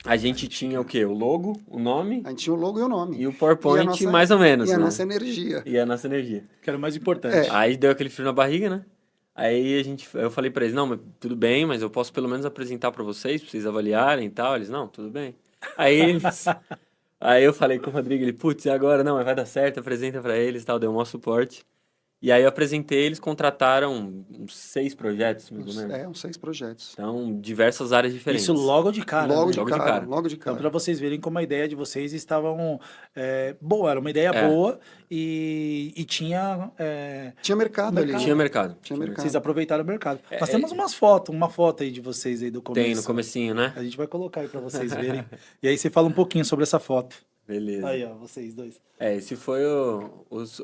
A gente tinha o quê? O logo, o nome A gente tinha o logo e o nome. e o E a PowerPoint nossa, mais ou e menos, a né? nossa energia. E a nossa energia. Que era o mais É, importante. Aí deu aquele frio na barriga, né? Aí eu falei pra eles, não, mas tudo bem, mas eu posso pelo menos apresentar pra vocês avaliarem e tal. Eles, não, tudo bem. Aí eles, aí eu falei com o Rodrigo, ele, putz, e agora? Não, mas vai dar certo, apresenta pra eles e tal, deu o maior suporte. E aí eu apresentei, eles contrataram uns 6 projetos, mais ou menos. uns 6 projetos. Então, diversas áreas Isso diferentes. logo de cara, Logo né? de Logo de cara, cara. logo de Então, cara. para vocês verem como a ideia de vocês estavam boa, era uma ideia É, boa e tinha Tinha mercado ali. tinha mercado. Tinha vocês mercado. aproveitaram o mercado. É, Nós é, temos uma foto aí de vocês aí do tem no começo. comecinho, né? A gente vai colocar aí para vocês verem. E aí você fala um pouquinho sobre essa foto. Beleza. Aí, ó, vocês dois. Esse foi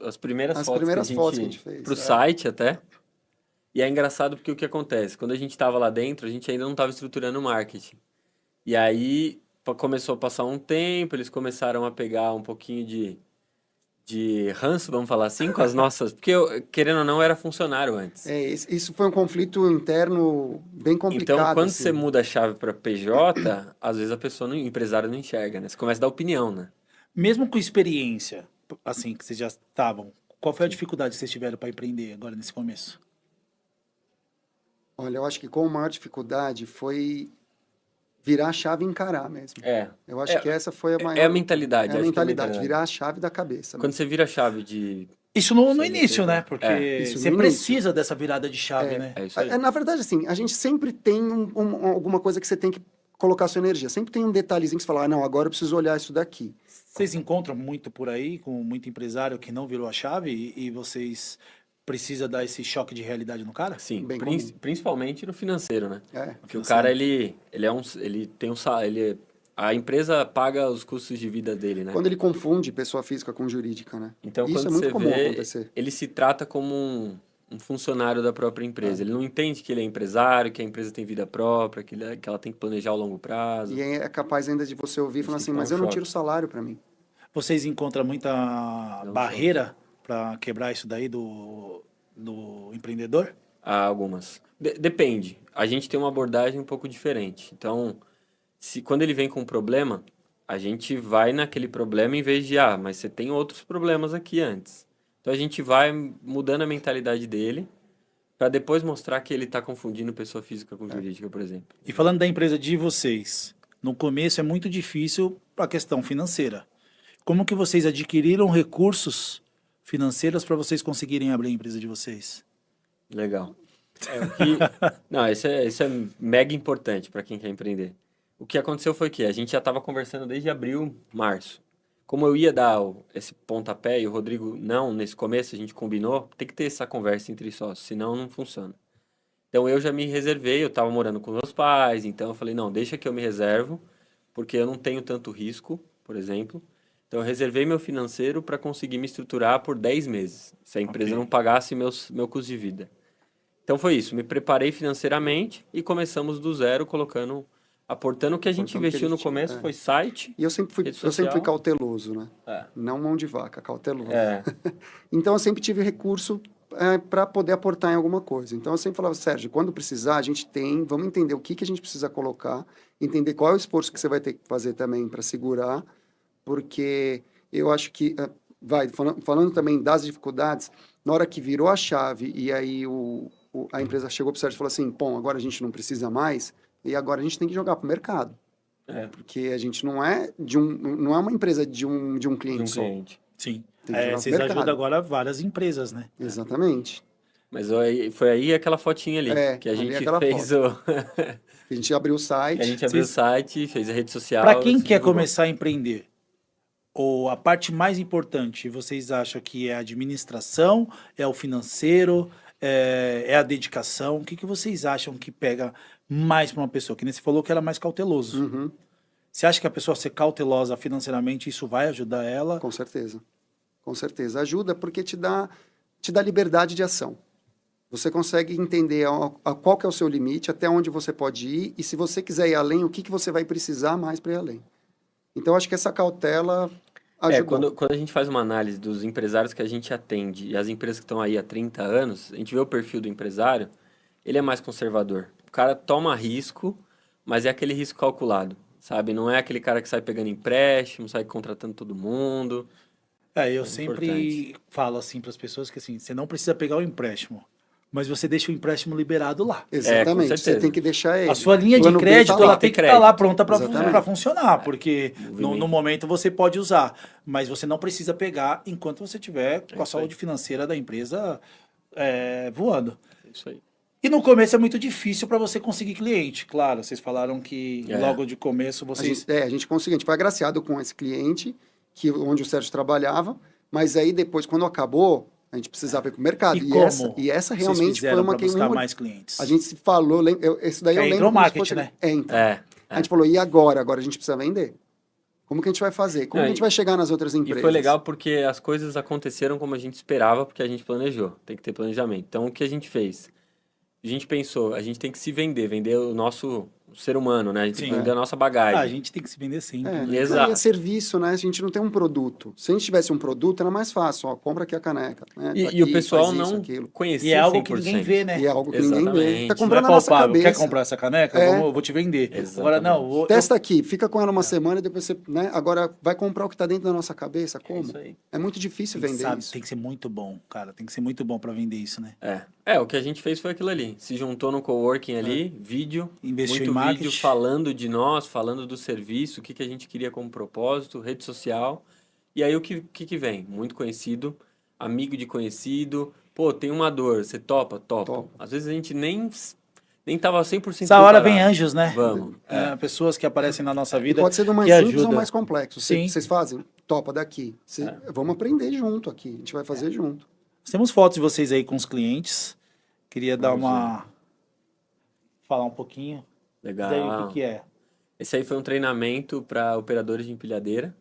as primeiras As fotos primeiras que a fotos que a gente... gente fez. Pro site até. E é engraçado porque o que acontece? Quando a gente estava lá dentro, a gente ainda não estava estruturando o marketing. E aí começou a passar um tempo, eles começaram a pegar um pouquinho de ranço, vamos falar assim, com as nossas... Porque, querendo ou não, eu era funcionário antes. Isso foi um conflito interno bem Então, complicado, quando assim. você muda a chave para PJ, às vezes a pessoa, o empresário não enxerga, né? Você começa a dar opinião, né? Mesmo com experiência, assim, que vocês já estavam, qual foi a dificuldade que vocês tiveram para empreender agora nesse começo? Olha, eu acho que com a maior dificuldade foi virar a chave e encarar mesmo. Eu acho que essa foi a maior... É a mentalidade, É a acho que é a mentalidade, mentalidade. virar a chave da cabeça Quando mesmo. você vira a chave de... Isso no Sim, início, né? é. Porque Isso você no precisa dessa virada de chave, né? É isso aí. Na verdade, assim, a gente sempre tem alguma coisa que você tem que colocar sua energia. Sempre tem um detalhezinho que você fala, ah, não, agora eu preciso olhar isso daqui. Vocês encontram muito por aí, com muito empresário que não virou a chave e vocês precisam dar esse choque de realidade no cara? Sim, Bem comum. principalmente no financeiro, né? Porque o financeiro. cara, ele tem um salário, a empresa paga os custos de vida dele, né? Quando ele confunde pessoa física com jurídica, né? Então, Isso quando é muito você comum vê, acontecer. ele se trata como um funcionário da própria empresa. Ele não entende que ele é empresário, que a empresa tem vida própria, que ela tem que planejar a longo prazo. E é capaz ainda de você ouvir falando Isso assim, tem que mas dar eu um não choque. tiro salário para mim. Vocês encontram muita Não barreira para quebrar isso daí do empreendedor? Há algumas. Depende. A gente tem uma abordagem um pouco diferente. Então, quando ele vem com um problema, a gente vai naquele problema em vez de, mas você tem outros problemas aqui antes. Então, a gente vai mudando a mentalidade dele para depois mostrar que ele está confundindo pessoa física com jurídica, por exemplo. E falando da empresa de vocês, no começo é muito difícil a questão financeira. Como que vocês adquiriram recursos financeiros para vocês conseguirem abrir a empresa de vocês? Legal. Não, isso é mega importante para quem quer empreender. O que aconteceu foi que a gente já estava conversando desde abril, março. Como eu ia dar esse pontapé e o Rodrigo não, nesse começo a gente combinou, tem que ter essa conversa entre sócios, senão não funciona. Então eu já me reservei, eu estava morando com meus pais, então eu falei, não, deixa que eu me reservo, porque eu não tenho tanto risco, por exemplo. Então eu reservei meu financeiro para conseguir me estruturar por 10 meses, se a empresa Ok. não pagasse meu custo de vida. Então foi isso, me preparei financeiramente e começamos do zero, aportando o que a gente Aportando o que a investiu no gente tinha, começo, foi site, E eu sempre fui rede social. cauteloso, né? É. Não mão de vaca, cauteloso. É. Então eu sempre tive recurso para poder aportar em alguma coisa. Então eu sempre falava, Sérgio, quando precisar, a gente tem, vamos entender o que a gente precisa colocar, entender qual é o esforço que você vai ter que fazer também para segurar, porque eu acho que, falando também das dificuldades, na hora que virou a chave e aí a empresa chegou para o Sérgio e falou assim, bom, agora a gente não precisa mais, e agora a gente tem que jogar para o mercado. É. Porque a gente não é uma empresa de um De cliente um só. cliente. Sim. Tem que jogar pro Vocês mercado. ajudam agora várias empresas, né? Exatamente. Mas foi aí aquela fotinha ali, que a ali gente aquela fez A gente abriu o site. que a gente abriu o Vocês- site, fez a rede social. Para quem se quer divulgou. começar a empreender, ou a parte mais importante, vocês acham que é a administração, é o financeiro, é a dedicação? O que vocês acham que pega mais para uma pessoa? Que nem você falou que era mais cauteloso. Uhum, Você acha que a pessoa ser cautelosa financeiramente, isso vai ajudar ela? com certeza. Com certeza. Ajuda porque te dá liberdade de ação. Você consegue entender qual que é o seu limite, até onde você pode ir, e se você quiser ir além, o que você vai precisar mais para ir além. Então, acho que essa cautela ajudou. Quando a gente faz uma análise dos empresários que a gente atende e as empresas que estão aí há 30 anos, a gente vê o perfil do empresário, ele é mais conservador. O cara toma risco, mas é aquele risco calculado. sabe? Não é aquele cara que sai pegando empréstimo, sai contratando todo mundo. Eu É sempre importante. falo assim para as pessoas que assim, você não precisa pegar o empréstimo, mas você deixa o empréstimo liberado lá. Exatamente, você certeza. tem que deixar ele. A sua linha de Plano B crédito, tá lá. ela tem que estar lá pronta Exatamente. para funcionar, porque no movimento. momento você pode usar, mas você não precisa pegar enquanto você tiver com a isso aí. saúde financeira da empresa voando. É isso aí. E no começo é muito difícil para você conseguir cliente, claro. Vocês falaram que É. logo de começo vocês. A gente conseguiu, a gente foi agraciado com esse cliente, onde o Sérgio trabalhava, mas aí depois, quando acabou, a gente precisava ir para o mercado. E como E essa vocês realmente foi fizeram uma para buscar mais clientes? A gente se falou, isso daí eu Aí lembro entrou o como se marketing, fosse- né? Então. É. A gente falou, e agora? Agora a gente precisa vender. Como que a gente vai fazer? Como Não, que a gente vai chegar nas outras E empresas? foi legal porque as coisas aconteceram como a gente esperava, porque a gente planejou. Tem que ter planejamento. Então, o que a gente fez? A gente pensou, a gente tem que se vender o nosso ser humano, né? A gente tem que Sim. vender a nossa bagagem. A gente tem que se vender sempre. né? Exato. É serviço, né? A gente não tem um produto. Se a gente tivesse um produto, era mais fácil. Ó, compra aqui a caneca. Né? Tá E aqui, o pessoal faz isso, não aquilo. conhecia E é algo 100%. que ninguém vê, né? E é algo que ninguém vê. Exatamente. Tá Não é comprando na nossa palpável. cabeça. Quer comprar essa caneca? É. Eu vou te vender. Exatamente. Agora, não. Testa aqui, fica com ela uma semana e depois você, né? Agora vai comprar o que tá dentro da nossa cabeça, como? Isso aí. É muito difícil Tem que, vender isso. tem que ser muito bom, cara. Tem que ser muito bom para vender isso, né? O que a gente fez foi aquilo ali. Se juntou no coworking ali, vídeo, Investiu muito em marketing. vídeo falando de nós, falando do serviço, o que a gente queria como propósito, rede social. E aí o que vem? Muito conhecido, amigo de conhecido. Pô, tem uma dor, você topa? Topa. Topa. Às vezes a gente nem tava 100% Essa hora preparado. vem anjos, né? Vamos. Pessoas que aparecem na nossa E vida pode ser do mais que simples ajudam. ou mais complexo. Sim. Vocês fazem? Topa daqui. Vamos aprender junto aqui. A gente vai fazer junto. Nós temos fotos de vocês aí com os clientes. Queria dar falar um pouquinho. Legal. Daí, o que é? Esse aí foi um treinamento para operadores de empilhadeira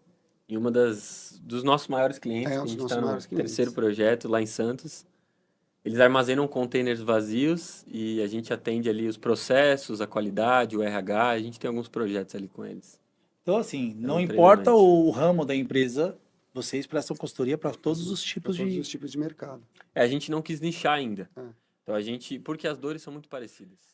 e uma dos nossos maiores clientes, É, que a os gente nossos está no maiores clientes. terceiro projeto lá em Santos. Eles armazenam containers vazios e a gente atende ali os processos, a qualidade, o RH, a gente tem alguns projetos ali com eles. Então, assim, não um importa treinamento. o ramo da empresa, vocês prestam consultoria para todos os tipos Para todos de... os tipos de mercado. A gente não quis nichar ainda. É. Então porque as dores são muito parecidas.